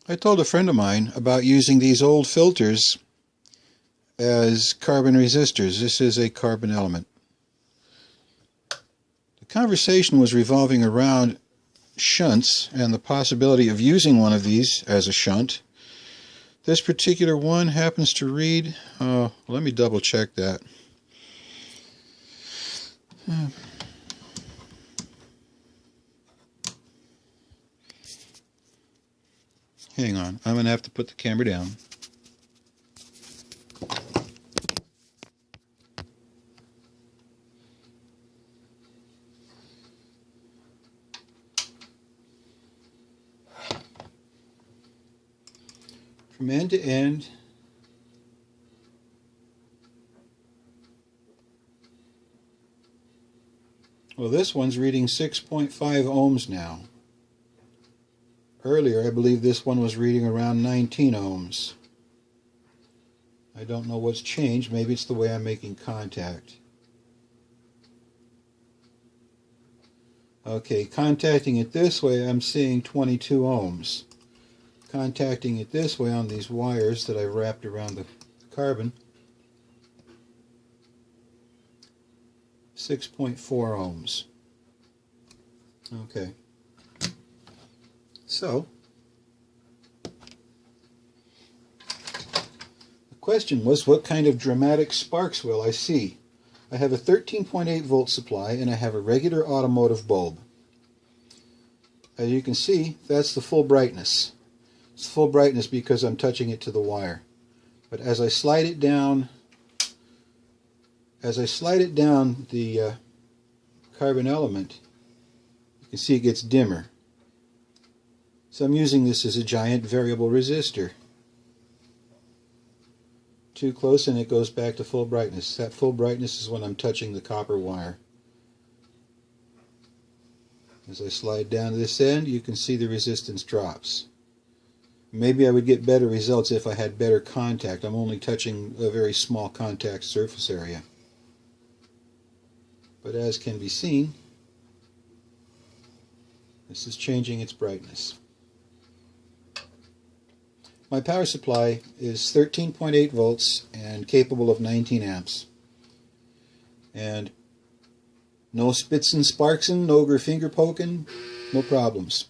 I told a friend of mine about using these old filters as carbon resistors. This is a carbon element. The conversation was revolving around shunts and the possibility of using one of these as a shunt. This particular one happens to read, let me double check that. Hang on, I'm going to have to put the camera down. From end to end, well, this one's reading 6.5 ohms now. Earlier, I believe this one was reading around 19 ohms. I don't know what's changed. Maybe it's the way I'm making contact. Okay, contacting it this way, I'm seeing 22 ohms. Contacting it this way on these wires that I've wrapped around the carbon, 6.4 ohms. Okay. So, the question was, what kind of dramatic sparks will I see? I have a 13.8 volt supply and I have a regular automotive bulb. As you can see, that's the full brightness. It's full brightness because I'm touching it to the wire. But as I slide it down, the carbon element, you can see it gets dimmer. So I'm using this as a giant variable resistor. Too close and it goes back to full brightness. That full brightness is when I'm touching the copper wire. As I slide down to this end, you can see the resistance drops. Maybe I would get better results if I had better contact. I'm only touching a very small contact surface area. But as can be seen, this is changing its brightness. My power supply is 13.8 volts and capable of 19 amps. And no spitzing, sparksing, no finger poking, no problems.